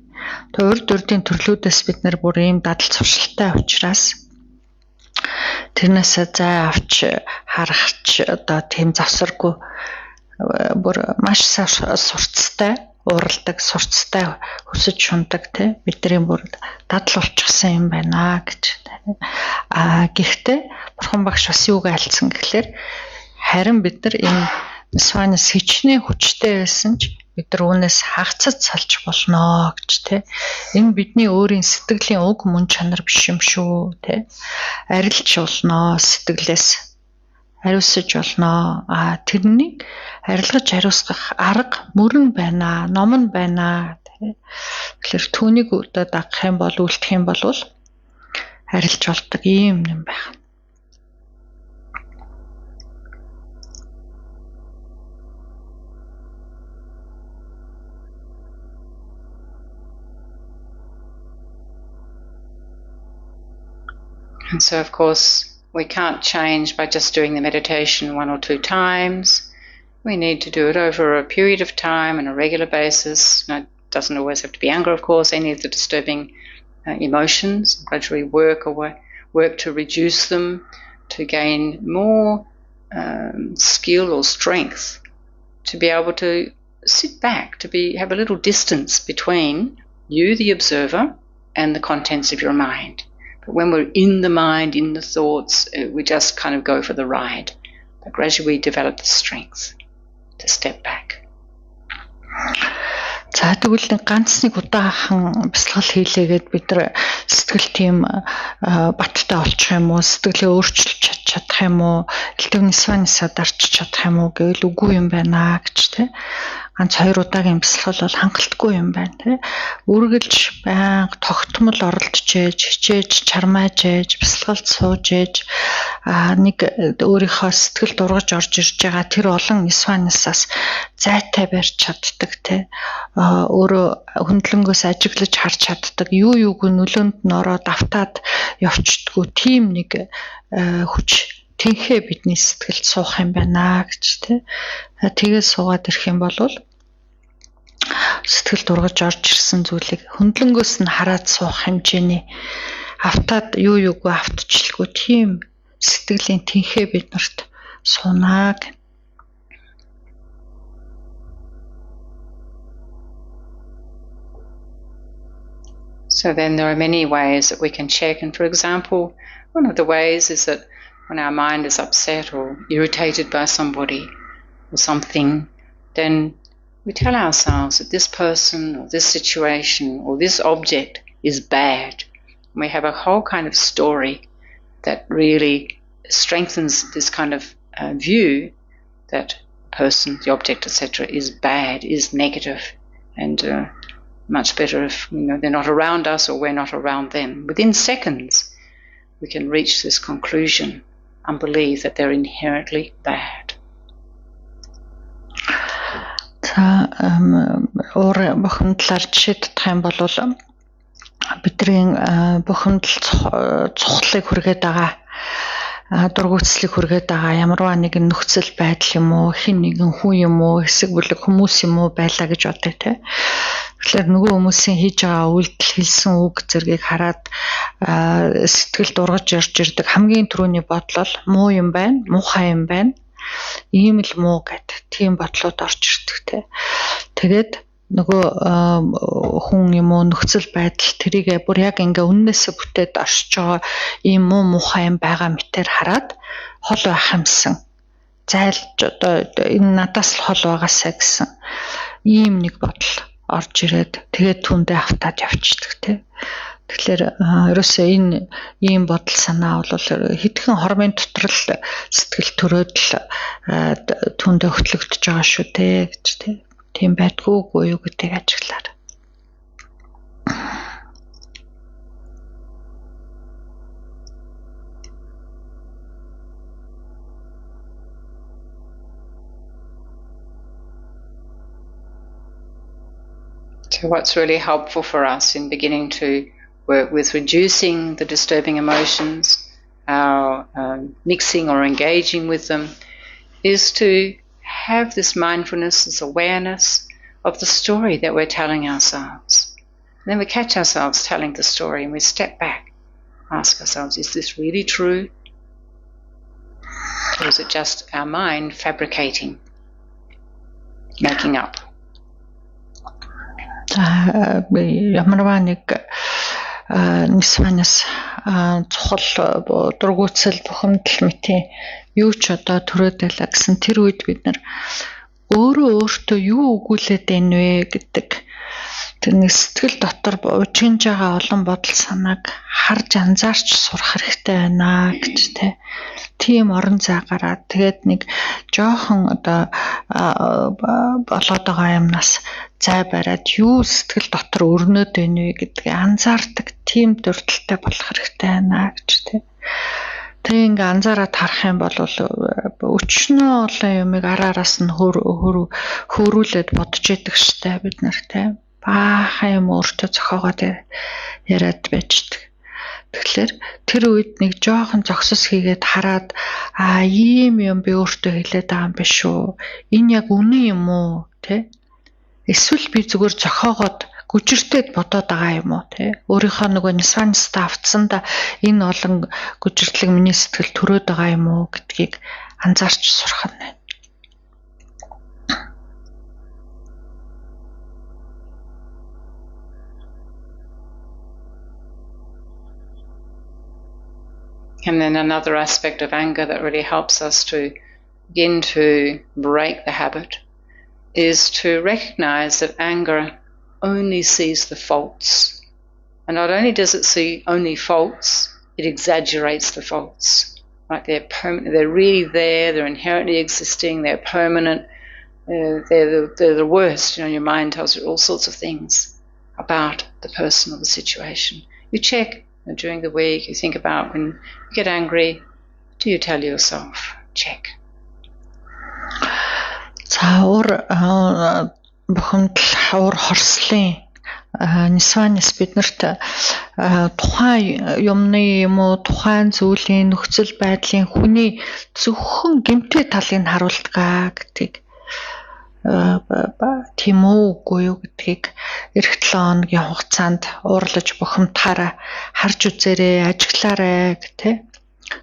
Тэгээ урд урдын төрлүүдээс бид нар бүр ийм дадал зуршилтай учраас тэрнээсээ зай авч харахч одоо тийм завсаргүй бүр маш сурцтай уралдаг, сурцтай өсөж шундаг тий бидний бүр дадал болчихсон юм байна гэж. Гэхдээ бурхан багш бас юуг альцсан гэхлээр харин бид нар энэ Нисванис хичнээн хүчтэй байсан ч бид нар үүнээс хагацаж салж болно гэж тий. Энэ бидний өөрийн сэтгэлийн уг мөн чанар биш юм шүү тий. Арилж болно сэтгэлээс. Хариуцж болно. Тэрнийг арилгаж хариуцах арга мөрөн байна, ном нь байна тий. Тэгэхээр түүнийг одоо дагах юм бол үлдэх юм бол арилж болдог юм юм байна. And so, of course, we can't change by just doing the meditation 1 or 2 times. We need to do it over a period of time on a regular basis. It doesn't always have to be anger, of course, any of the disturbing emotions. Gradually work to reduce them, to gain more skill or strength, to be able to sit back, have a little distance between you, the observer, and the contents of your mind. But when we're in the mind, in the thoughts, we just kind of go for the ride. But gradually we develop the strength to step back. За тэгвэл ганц нэг удаахан бясалгал хийлээгээд бид нар сэтгэл тийм баттай олчих юм уу, сэтгэлээ өөрчилж чадах юм уу, элдв Нисванисаа дарч чадах юм уу гэвэл үгүй юм байна гэж тий. Ганц 2 удаагийн бясалгал бол хангалтгүй юм байна тий. Үргэлж байнга тогтмол оролдож ээж, хичээж, чармааж ээж, бясалгалд сууж ээж нэг өөрийнхөө сэтгэлд ургаж орж ирж байгаа тэр олон Нисванисаас зайтай барьж чаддаг тий. Өөрөө хөндлөнгөөс ажиглаж харж чаддаг юу юуг нөлөөнд нь ороод автаад явчдаггүй тийм нэг хүч тэнхээ бидний сэтгэлд суух юм байна гэж тий. Тэгээд суугаад ирэх юм бол сэтгэлд ургаж орж ирсэн зүйлийг хөндлөнгөөс нь хараад суух хэмжээний автаад юу юуг автчихлгүй тийм сэтгэлийн тэнхээ биднэрт суунаа. So then there are many ways that we can check. And for example, one of the ways is that when our mind is upset or irritated by somebody or something, then we tell ourselves that this person or this situation or this object is bad. And we have a whole kind of story that really strengthens this kind of view that the person, the object, etc. is bad, is negative, and much better if they're not around us or we're not around them. Within seconds, we can reach this conclusion and believe that they're inherently bad. За өөр бухимдлаар жишээ татах юм бол бидний бухимдал цухлыг хүргээд байгаа дургуутслыг хүргээд байгаа ямарваа нэгэн нөхцөл байдал юм уу, хэн нэгэн хүн юм уу, хэсэг бүлэг хүмүүс юм уу байлаа гэж бодъё те. Тэгэхээр нөгөө хүмүүсийн хийж байгаа үйлдэл хэлсэн үг зэргийг хараад сэтгэлд ургаж ирж ирдэг хамгийн түрүүний бодлол муу юм байна, муухай юм байна. Ийм л муу гэд тийм бодлоод орж ирдэг те. Тэгээд нөгөө хүн юм уу нөхцөл байдал тэрийг бүр яг ингээ үннээсээ бүтээд оршиж байгаа ийм муу муухай юм байгаа мэтэр хараад хол байх юмсан. Зайлж одоо энэ надаас л хол байгаасаа гэсэн ийм нэг бодол орж ирээд тэгээд түндээ автаад явчихдаг те. Тэгэхээр ерөөсөө энэ ийм бодол санаа бол хэдхэн хормын дотор л сэтгэл төрөөд л түндээ хөтлөгдөж байгаа шүү те гэж те. Тийм байдгүй юу гэдгийг ажиглаар. So what's really helpful for us in beginning to work with reducing the disturbing emotions, our mixing or engaging with them, is to have this mindfulness, this awareness of the story that we're telling ourselves. And then we catch ourselves telling the story and we step back, ask ourselves, is this really true? Or is it just our mind fabricating, making up? Ямарваа нэг нисванаас цохол дургуутсал бухимдал мэтийн юу ч одоо төрөөд байлаа гэсэн тэр үед бид нар өөртөө юу өгүүлээд байна вэ гэдэг тэр нэг сэтгэл дотор ужигж байгаа олон бодол санааг харж анзаарч сурах хэрэгтэй байна гэж тийм орон зай гараад тэгээд нэг жоохон одоо болоод байгаа юмнаас зай бариад юу сэтгэл дотор өрнөд байна вэ гэдгийг анзаардаг тийм дурдалтай болох хэрэгтэй байна гэж тэг ингээ анзаараад харах юм бол өчнөө олон юмыг араараас нь хөөрүүлээд бодож идэг штэ бид нар тэг баахан юм өөртөө зохиогоод яриад байждаг. Тэгэхээр тэр үед нэг жоохон зогсос хийгээд хараад ийм юм би өөртөө хэлээд байгаа юм биш үү? Энэ яг үнэн юм уу? Тэ? Эсвэл би зүгээр зохиогоод гүжиртэд бодоод байгаа юм уу? Тэ? Өөрийнхөө нөгөө нисванстаа автсандаа энэ олон гүжиртлэг миний сэтгэл төрөөд байгаа юм уу гэдгийг анзаарч сурах нь. And then another aspect of anger that really helps us to begin to break the habit is to recognize that anger only sees the faults. And not only does it see only faults, it exaggerates the faults. Right? They're permanent, they're really there, they're inherently existing, they're permanent, they're the worst. Your mind tells you all sorts of things about the person or the situation. You check. During the week, you think about when you get angry, do you tell yourself? Check. Цаавар бухимдал хорслын нисванаас биднэрт тухайн юмны юм уу тухайн зүйлийн нөхцөл байдлын хүний зөвхөн гэмтэй талыг харуулдаг гэдгийг тийм үгүй юу гэдгийг эх 7 хоногийн хугацаанд уурлаж бухимдахаараа харж үзээрэй, ажиглаарай гэх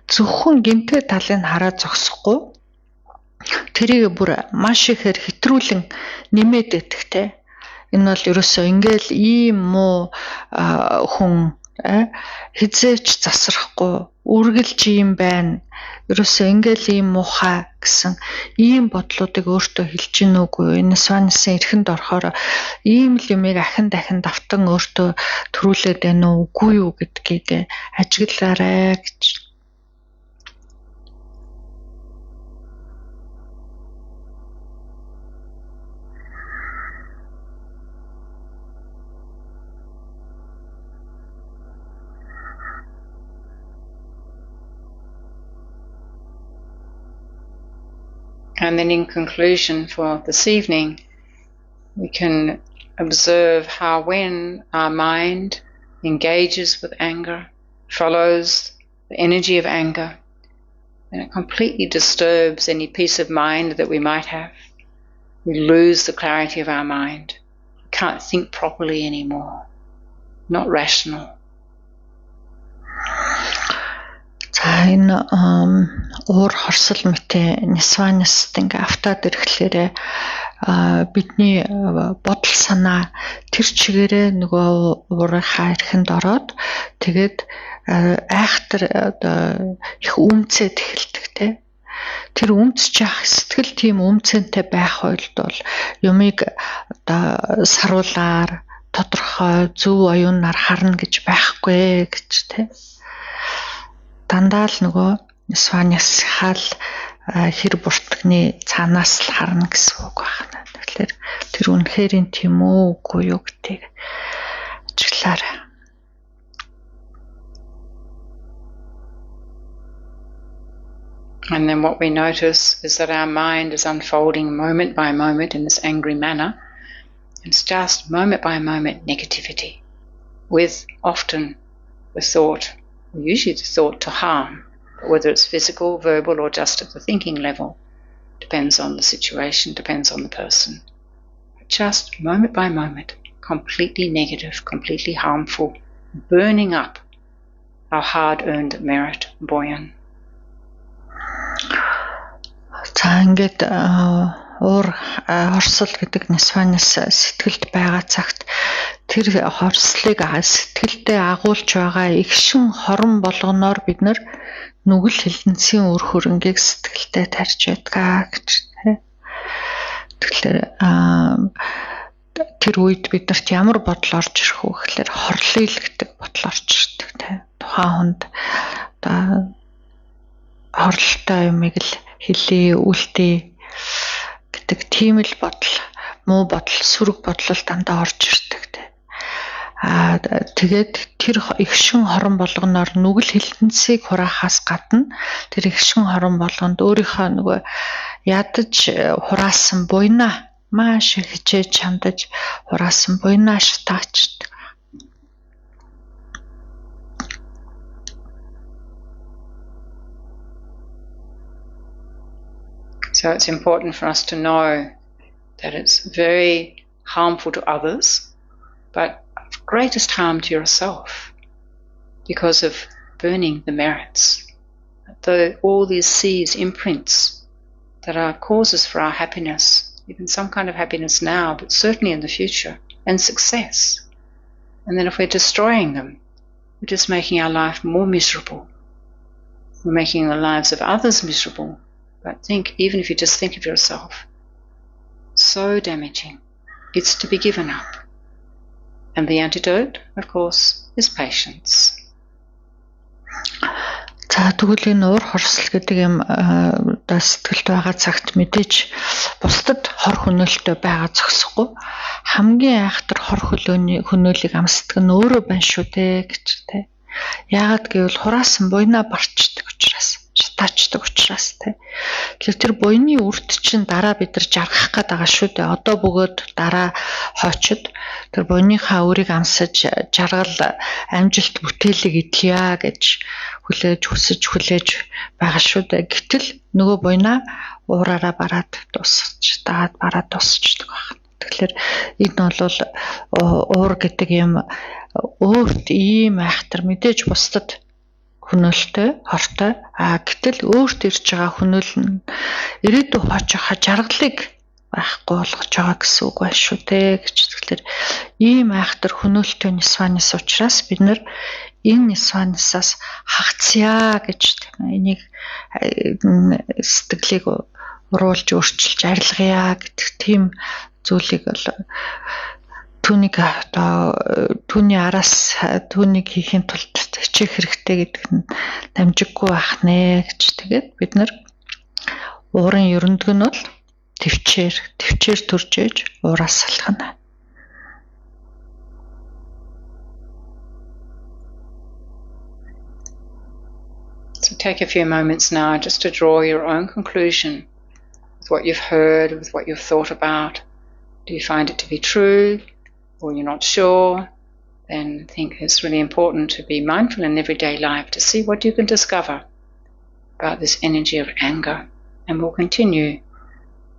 зөвхөн гэмтэй талыг хараад зогсохгүй тэрийг бүр маш ихээр хэтрүүлэн нэмээд идэх энэ бол ерөөсөө ингээл ийм муу хүн хизээч засрахгүй үргэлж ийм байна. Ерөөсөө ингээл ийм муухай гэсэн ийм бодлуудыг өөртөө хэлж гин үгүй. Энэ свансын эрхэнд орохоор ийм л юмыг ахин дахин давтан өөртөө төрүүлээд байна уу үгүй юу гэдгийг ажиглаарай гэж. And then in conclusion for this evening, we can observe how when our mind engages with anger, follows the energy of anger, and it completely disturbs any peace of mind that we might have. We lose the clarity of our mind. We can't think properly anymore. Not rational. Энэ уур хорсол мэт нисванаас ингээ автаад ирэхлээрээ бидний бодол санаа тэр чигээрээ нөгөө уурынхаа эрхэнд ороод тэгээд айхтар их үнцэд эхэлдэг те. Тэр үнцж явах сэтгэл тийм үнцэнтэй байх үед бол юмыг одоо саруулаар тодорхой зөв оюунаар харна гэж байхгүй гэж те. Дандаа л нөгөө сваньяс хаал хэр буртгны цаанаас л харна гэсэн үг байна. Тэгэхээр тэр үнэхээр тийм үү үгүй юу гэдгийг ажиглаарай. And then what we notice is that our mind is unfolding moment by moment in this angry manner. It's just moment by moment negativity, with often the thought, or usually the thought to harm, but whether it's physical, verbal, or just at the thinking level, depends on the situation, depends on the person. But just moment by moment, completely negative, completely harmful, burning up our hard-earned merit, буян. За ингээд уур хорсол гэдэг нисванаас сэтгэлд байгаа цагт тэр хорслыг сэтгэлдээ агуулж байгаа игшин хорон болгоноор бид нар нүгэл хилэнцгийн үр хөрөнгийг сэтгэлдээ тарьж байдгаа гэж тийм. Тэгэхээр тэр үед бидэрт ямар бодол орж ирэх вэ гэхээр хорлол гэдэг бодол орж ирдэг тийм. Тухайн хүнд одоо хорлолтой юмыг л хэлээ, үлдээ гэдэг тийм л бодол, муу бодол, сүрэг бодол дандаа орж ирдэг тийм. Тэгээд тэр игшин хорон болгоноор нүгэл хилэнцгийг хураахаас гадна тэр игшин хорон болгонд өөрийнхөө нөгөө ядаж хураасан буйнаа маш их хичээж чамдаж хураасан буйнаа шатаачдаг. So it's important for us to know that it's very harmful to others, but of greatest harm to yourself because of burning the merits. All these seeds, imprints that are causes for our happiness, even some kind of happiness now, but certainly in the future, and success. And then if we're destroying them, we're just making our life more miserable. We're making the lives of others miserable. But even if you just think of yourself, so damaging. It's to be given up. And the antidote, of course, is patience. За тэгвэл энэ уур хорсол гэдэг юм сэтгэлд байгаа цагт мэдээж бусдад хор хөнөөлтөй байгаа зогсохгүй хамгийн айхтар хор хөнөөлийг амсдаг нь өөрөө байна шүү дээ гэж тэ. Яагаад гэвэл хураасан буйнаа барчдаг учраас, шатаачдаг учраас тэ. Тэгэхээр тэр буйны үрт чинь дараа бид нар жаргах гээд байгаа шүү дээ. Одоо бөгөөд дараа хойчод тэр буйныхаа өрийг амсаж жаргал амжилт бүтээлийг идэхье гэж хүсэж байгаа шүү дээ. Гэтэл нөгөө буйнаа уураараа бараад дуусч, дагаад бараад дуусчдаг байна. Тэгэхээр энэ бол уур гэдэг юм өөрт ийм айхтар мэдээж бусдад хөнөөлтөй, хортой. Гэтэл өөрт ирж байгаа хөнөөл нь ирээдүйн хожихаа жаргалыг байхгүй болгож байгаа гэсэн үг байна шүү дээ гэж. Тэгэхээр ийм айхтар хөнөөлтөй нисванаас учраас бид нар энэ нисванасаас хагацъя гэж энийг сэтгэлийг уруулж өөрчилж арилгая гэдэг тийм зүйлийг бол түүний араас түүнийг хийхин тулд хичээх хэрэгтэй гэдэг нь дамжиггүй байх нэ гэж. Тэгээд бид нар уурын ерөндөг нь бол төвчээр төрж ээж уураас салхана. So take a few moments now just to draw your own conclusion with what you've heard, with what you've thought about. Do you find it to be true, or you're not sure? Then I think it's really important to be mindful in everyday life to see what you can discover about this energy of anger. And we'll continue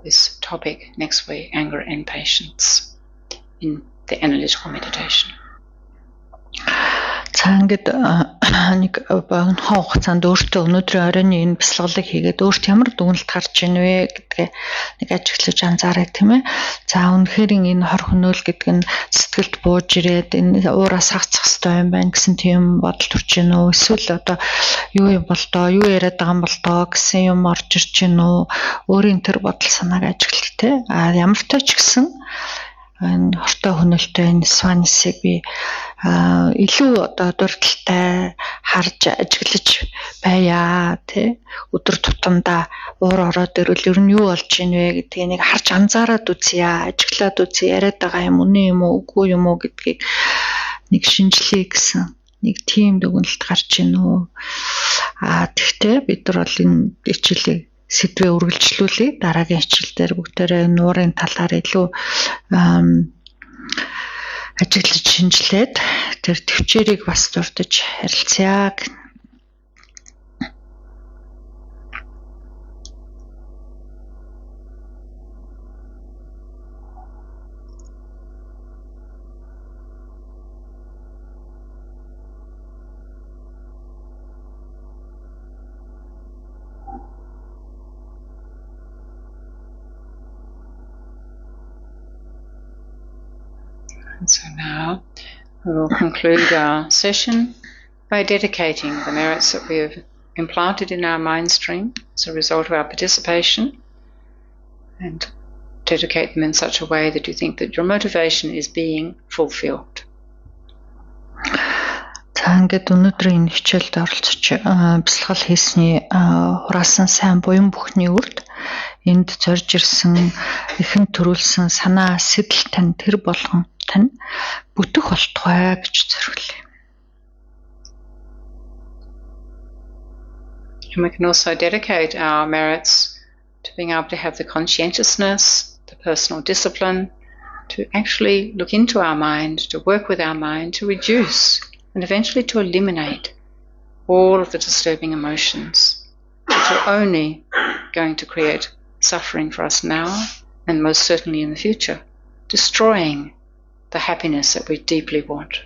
this topic next week, anger and patience, in the analytical meditation. Ингээд нэг богино хугацаанд өөртөө өнөөдрийн оройн энэ бясалгалыг хийгээд өөрт ямар дүгнэлт гарч ийн вэ гэдгээ нэг ажиглаж анзаарах тийм ээ. За үнэхээр энэ хор хөнөөл гэдэг нь сэтгэлд бууж ирээд энэ уураас хагацах хэрэгтэй юм байна гэсэн тийм бодол төрж ийн үү? Эсвэл одоо юу юм бол доо, юу яриад байгаа юм бол доо гэсэн юм орж ирж ийн үү? Өөрийн тэр бодол санааг ажиглах тийм. Ямар ч ч гэсэн энэ хортой хөнөөлтөй энэ сванисыг би илүү одоо дурдталтай харж ажиглаж байя тий. Өдөр тутамдаа уур ороод ирвэл ер нь юу болж ийн вэ гэдгийг нэг харж анзаараад үзье, ажиглаад үзье, яриад байгаа юм үнэн юм уу, үгүй юм уу гэдгийг нэг шинжилье гэсэн нэг тийм дүгнэлт гарч ийн үү. Тэгтээ бид нар бол энэ хичээлийг сэдвээ үргэлжлүүлээ. Дараагийн хичээл дээр бүгдээрээ нуурын талаар илүү ажиглаж шинжилээд тэр төвчээрийг бас дурдж харилцъя гэнэ. And so now we will conclude our session by dedicating the merits that we have implanted in our mind stream as a result of our participation, and dedicate them in such a way that you think that your motivation is being fulfilled. За ингээд өнөөдрийн хичээлд оролцож бясалгал хийсний хураасан сайн буян бүхний үрд энд зорж ирсэн ихэн төрүүлсэн санаа сэтэл тань тэр болгон тань бүтэх болтугай гэж зориулъя. And we can also dedicate our merits to being able to have the conscientiousness, the personal discipline, to actually look into our mind, to work with our mind, to reduce and eventually to eliminate all of the disturbing emotions, which are only going to create suffering for us now and most certainly in the future, destroying the happiness that we deeply want.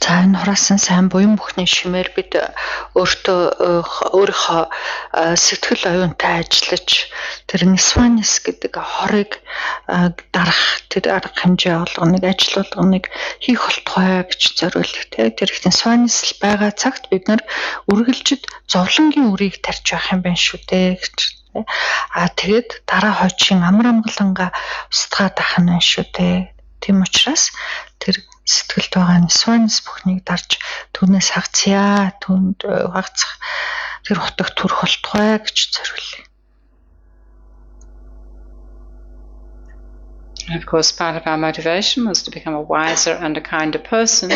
За энэ хураасан сайн буян бүхний шимээр бид өөрийнхөө сэтгэл оюунтай ажиллаж тэр нисванис гэдэг хорыг дарах тэр арга хэмжээ олгоныг ажил болгоныг хийх болтугай гэж зориулъя. Тэр их нисванис байгаа цагт бид нар үргэлжид зовлонгийн үрийг тарьж байх юм байна шүү дээ гэж. Тэгээд дараа хойчин амар амгаланга устгаад ах нь шүү дээ. Тийм учраас тэр сэтгэлд байгаа нисванис бүхнийг дарж түүнээс хагцъя, түүнд хагцах тэр хутагт хүрэх болтугай гэж зориулъя. Of course, part of our motivation was to become a wiser and a kinder person,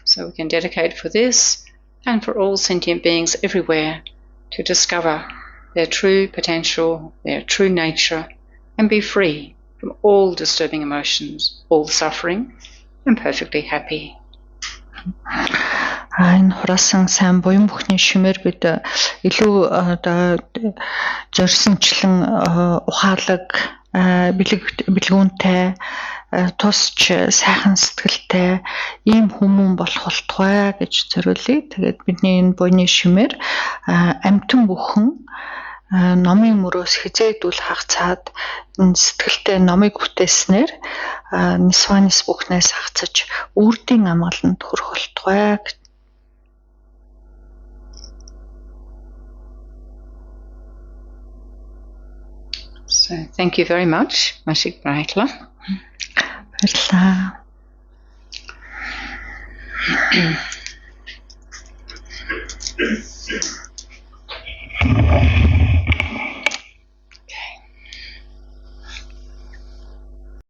so we can dedicate for this and for all sentient beings everywhere to discover their true potential, their true nature, and be free from all disturbing emotions, all suffering, and perfectly happy. Энэ хураасан сайн буян бүхний шимээр бид илүү зорьсончлон ухаалаг бэлгүүнтэй тусч сайхан сэтгэлтэй ийм хүмүүн болох болтугай гэж зориулъя. Тэгээд бидний энэ буйны шимээр амтан бүхэн номын мөрөөс хизээдүүл хагцаад энэ сэтгэлтэй номыг бүтээснээр нисванис бүхнээс хагцаж үрдийн амгаланд хүрэх болтугай. So thank you very much, Mashik Breitler. Баярлалаа.